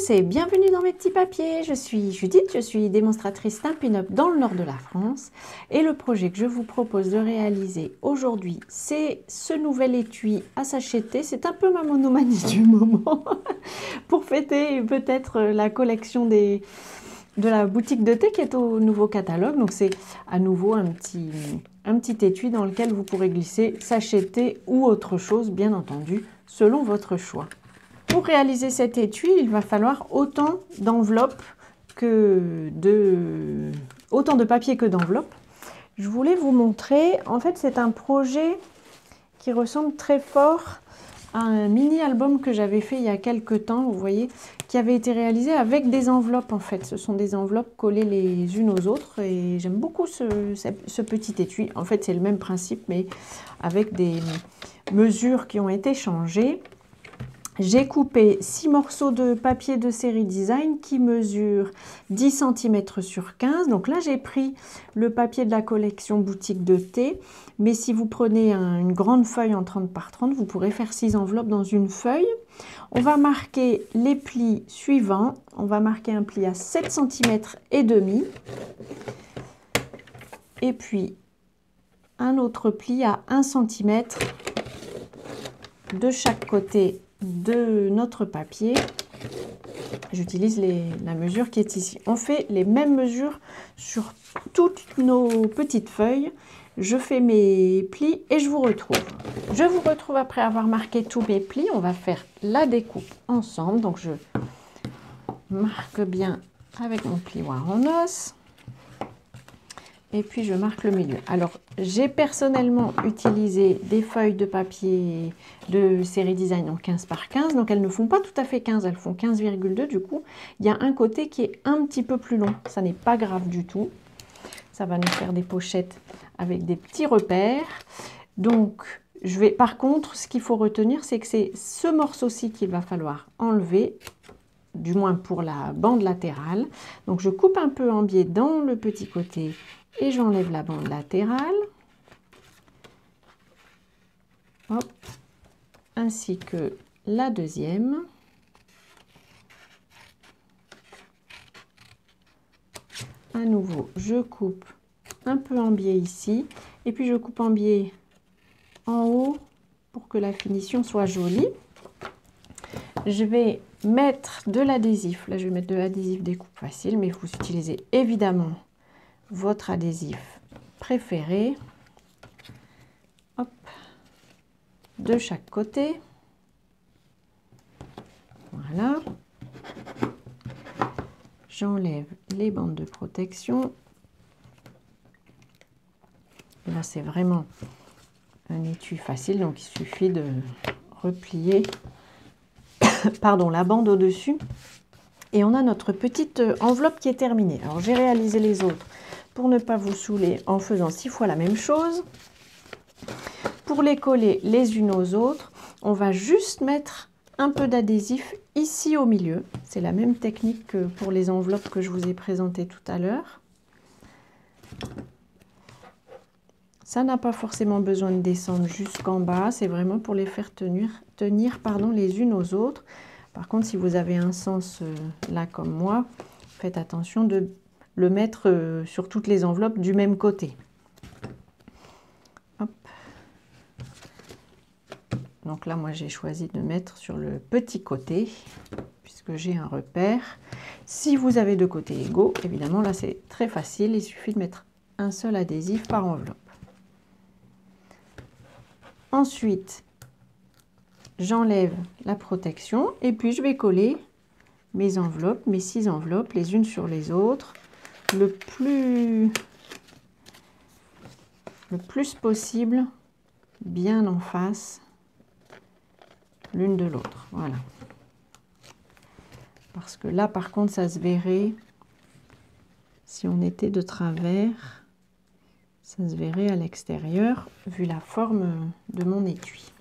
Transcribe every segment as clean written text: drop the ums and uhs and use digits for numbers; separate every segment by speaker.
Speaker 1: tous et bienvenue dans mes petits papiers. Je suis Judith, je suis démonstratrice Stampin' Up dans le nord de la France. Et le projet que je vous propose de réaliser aujourd'hui, c'est ce nouvel étui à sacheter. C'est un peu ma monomanie du moment pour fêter peut-être la collection de la boutique de thé qui est au nouveau catalogue. Donc c'est à nouveau un petit étui dans lequel vous pourrez glisser sachet thé ou autre chose, bien entendu, selon votre choix. Pour réaliser cet étui, il va falloir autant d'enveloppes autant de papier que d'enveloppes. Je voulais vous montrer, en fait c'est un projet qui ressemble très fort à un mini-album que j'avais fait il y a quelques temps, vous voyez, qui avait été réalisé avec des enveloppes en fait. Ce sont des enveloppes collées les unes aux autres et j'aime beaucoup ce petit étui. En fait c'est le même principe mais avec des mesures qui ont été changées. J'ai coupé 6 morceaux de papier de série design qui mesurent 10 cm sur 15. Donc là, j'ai pris le papier de la collection boutique de thé. Mais si vous prenez une grande feuille en 30 par 30, vous pourrez faire 6 enveloppes dans une feuille. On va marquer les plis suivants. On va marquer un pli à 7 cm et demi. Et puis, un autre pli à 1 cm de chaque côté de notre papier. J'utilise la mesure qui est ici. On fait les mêmes mesures sur toutes nos petites feuilles. Je fais mes plis et je vous retrouve. Je vous retrouve après avoir marqué tous mes plis. On va faire la découpe ensemble. Donc je marque bien avec mon plioir en os. Et puis je marque le milieu. Alors j'ai personnellement utilisé des feuilles de papier de série design en 15 par 15. Donc elles ne font pas tout à fait 15, elles font 15,2. Du coup, il y a un côté qui est un petit peu plus long. Ça n'est pas grave du tout. Ça va nous faire des pochettes avec des petits repères. Donc par contre, ce qu'il faut retenir, c'est que c'est ce morceau-ci qu'il va falloir enlever, du moins pour la bande latérale. Donc je coupe un peu en biais dans le petit côté et j'enlève la bande latérale. Hop. Ainsi que la deuxième. À nouveau, je coupe un peu en biais ici et puis je coupe en biais en haut pour que la finition soit jolie. Je vais mettre de l'adhésif. Là, je vais mettre de l'adhésif découpe facile, mais vous utilisez évidemment votre adhésif préféré. Hop, de chaque côté. Voilà. J'enlève les bandes de protection. Là, c'est vraiment un étui facile, donc il suffit de replier pardon, la bande au-dessus. Et on a notre petite enveloppe qui est terminée. Alors, j'ai réalisé les autres pour ne pas vous saouler en faisant 6 fois la même chose. Pour les coller les unes aux autres, on va juste mettre un peu d'adhésif ici au milieu. C'est la même technique que pour les enveloppes que je vous ai présentées tout à l'heure. Ça n'a pas forcément besoin de descendre jusqu'en bas. C'est vraiment pour les faire tenir les unes aux autres. Par contre, si vous avez un sens là comme moi, faites attention de le mettre sur toutes les enveloppes du même côté. Hop. Donc là, moi, j'ai choisi de mettre sur le petit côté, puisque j'ai un repère. Si vous avez deux côtés égaux, évidemment, là, c'est très facile. Il suffit de mettre un seul adhésif par enveloppe. Ensuite, j'enlève la protection et puis je vais coller mes enveloppes, mes 6 enveloppes, les unes sur les autres, le plus possible, bien en face l'une de l'autre. Voilà. Parce que là, par contre, ça se verrait, si on était de travers, ça se verrait à l'extérieur, vu la forme de mon étui.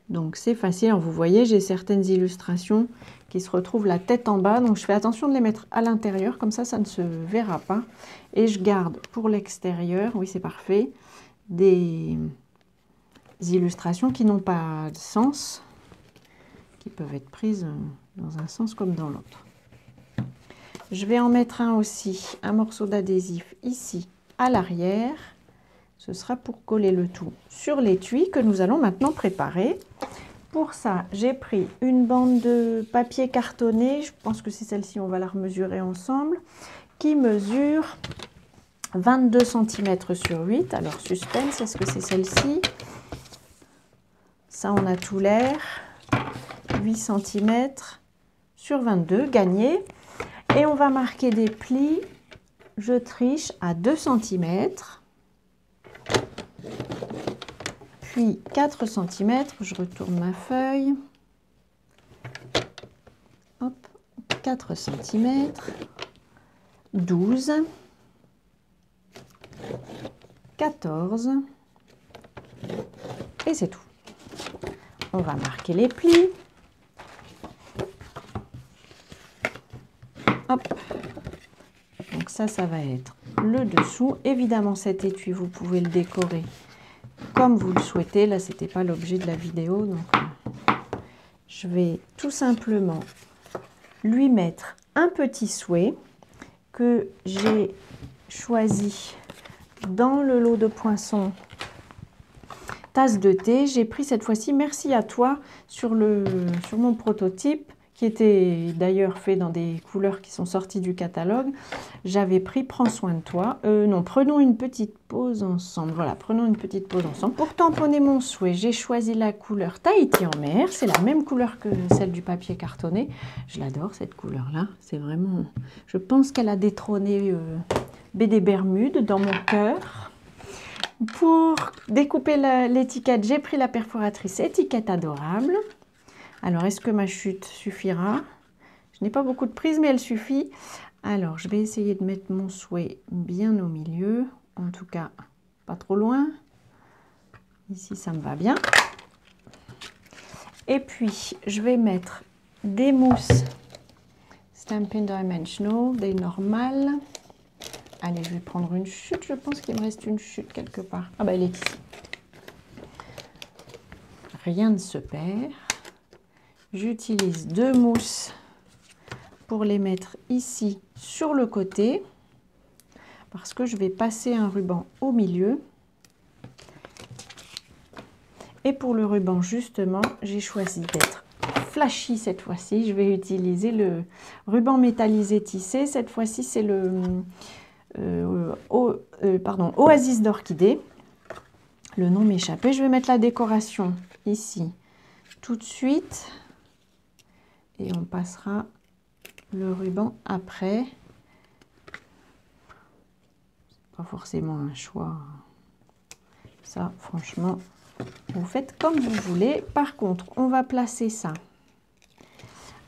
Speaker 1: Donc c'est facile, alors, vous voyez, j'ai certaines illustrations qui se retrouvent la tête en bas, donc je fais attention de les mettre à l'intérieur, comme ça ne se verra pas. Et je garde pour l'extérieur, oui c'est parfait, des illustrations qui n'ont pas de sens, qui peuvent être prises dans un sens comme dans l'autre. Je vais en mettre un aussi, un morceau d'adhésif ici à l'arrière. Ce sera pour coller le tout sur l'étui que nous allons maintenant préparer. Pour ça, j'ai pris une bande de papier cartonné, je pense que c'est celle-ci, on va la remesurer ensemble, qui mesure 22 cm sur 8. Alors, suspense, est-ce que c'est celle-ci? Ça, on a tout l'air. 8 cm sur 22, gagné. Et on va marquer des plis, je triche, à 2 cm. Puis 4 cm, je retourne ma feuille. Hop, 4 cm. 12. 14. Et c'est tout. On va marquer les plis. Hop. Donc ça va être le dessous. Évidemment, cet étui, vous pouvez le décorer comme vous le souhaitez. Là, c'était pas l'objet de la vidéo. Donc, je vais tout simplement lui mettre un petit souhait que j'ai choisi dans le lot de poinçons tasse de thé. J'ai pris cette fois-ci Merci à toi sur mon prototype, qui était d'ailleurs fait dans des couleurs qui sont sorties du catalogue. J'avais pris Prends soin de toi. Non, prenons une petite pause ensemble. Voilà, prenons une petite pause ensemble. Pour tamponner mon souhait, j'ai choisi la couleur Tahiti en mer. C'est la même couleur que celle du papier cartonné. Je l'adore cette couleur-là. C'est vraiment... Je pense qu'elle a détrôné BD Bermude dans mon cœur. Pour découper l'étiquette, j'ai pris la perforatrice Étiquette Adorable. Alors, est-ce que ma chute suffira? Je n'ai pas beaucoup de prise, mais elle suffit. Alors, je vais essayer de mettre mon souhait bien au milieu. En tout cas, pas trop loin. Ici, ça me va bien. Et puis, je vais mettre des mousses Stampin' Dimensional, des normales. Allez, je vais prendre une chute. Je pense qu'il me reste une chute quelque part. Ah, bah, elle est ici. Rien ne se perd. J'utilise deux mousses pour les mettre ici sur le côté parce que je vais passer un ruban au milieu. Et pour le ruban, justement, j'ai choisi d'être flashy cette fois-ci. Je vais utiliser le ruban métallisé tissé. Cette fois-ci, c'est le Oasis d'Orchidée. Le nom m'échappait. Je vais mettre la décoration ici tout de suite. Et on passera le ruban après. Pas forcément un choix. Ça, franchement, vous faites comme vous voulez. Par contre, on va placer ça.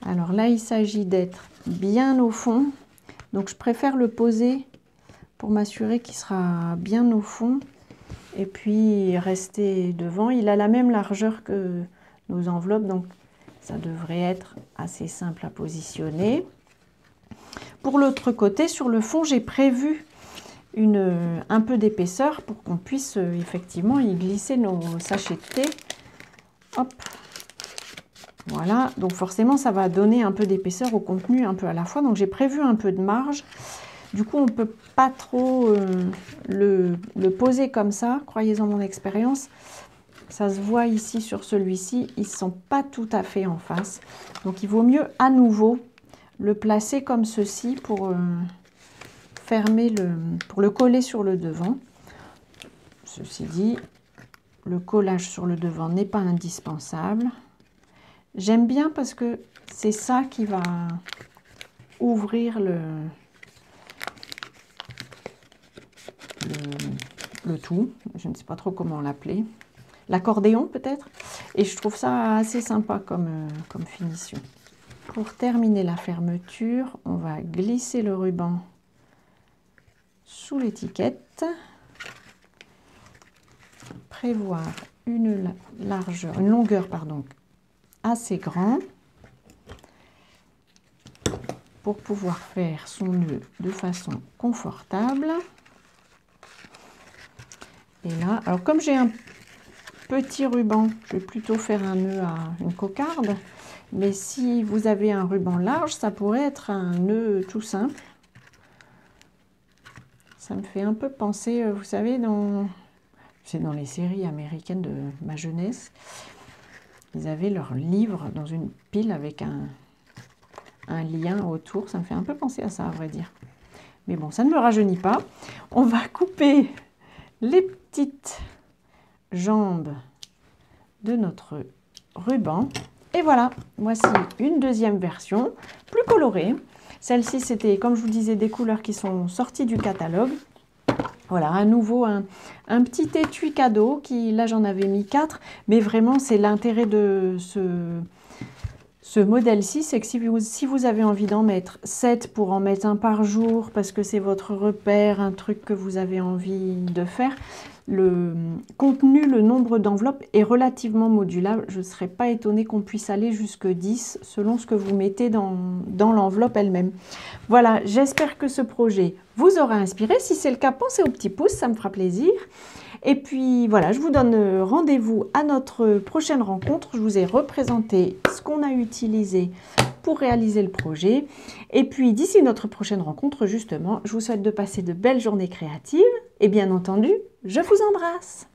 Speaker 1: Alors là, il s'agit d'être bien au fond. Donc, je préfère le poser pour m'assurer qu'il sera bien au fond. Et puis, rester devant. Il a la même largeur que nos enveloppes. Donc, ça devrait être assez simple à positionner. Pour l'autre côté, sur le fond, j'ai prévu un peu d'épaisseur pour qu'on puisse effectivement y glisser nos sachets de thé. Hop. Voilà. Donc forcément, ça va donner un peu d'épaisseur au contenu un peu à la fois. Donc j'ai prévu un peu de marge. Du coup, on ne peut pas trop le poser comme ça. Croyez-en mon expérience. Ça se voit ici sur celui-ci, ils ne sont pas tout à fait en face. Donc il vaut mieux à nouveau le placer comme ceci pour pour le coller sur le devant. Ceci dit, le collage sur le devant n'est pas indispensable. J'aime bien parce que c'est ça qui va ouvrir le tout. Je ne sais pas trop comment l'appeler. L'accordéon peut-être, et je trouve ça assez sympa comme finition. Pour terminer la fermeture, on va glisser le ruban sous l'étiquette, prévoir une longueur assez grande pour pouvoir faire son nœud de façon confortable. Et là, alors comme j'ai un petit ruban, je vais plutôt faire un nœud à une cocarde. Mais si vous avez un ruban large, ça pourrait être un nœud tout simple. Ça me fait un peu penser, vous savez, c'est dans les séries américaines de ma jeunesse. Ils avaient leur livre dans une pile avec un lien autour. Ça me fait un peu penser à ça, à vrai dire. Mais bon, ça ne me rajeunit pas. On va couper les petites jambes de notre ruban. Et voilà, voici une deuxième version, plus colorée. Celle-ci, c'était, comme je vous disais, des couleurs qui sont sorties du catalogue. Voilà, à nouveau, un petit étui cadeau, qui là, j'en avais mis 4. Mais vraiment, c'est l'intérêt de ce modèle-ci, c'est que si vous avez envie d'en mettre 7 pour en mettre un par jour, parce que c'est votre repère, un truc que vous avez envie de faire, le contenu, le nombre d'enveloppes est relativement modulable. Je ne serais pas étonnée qu'on puisse aller jusque 10 selon ce que vous mettez dans l'enveloppe elle-même. Voilà, j'espère que ce projet vous aura inspiré. Si c'est le cas, pensez au petit pouce, ça me fera plaisir. Et puis voilà, je vous donne rendez-vous à notre prochaine rencontre. Je vous ai représenté ce qu'on a utilisé pour réaliser le projet. Et puis d'ici notre prochaine rencontre, justement, je vous souhaite de passer de belles journées créatives. Et bien entendu, je vous embrasse.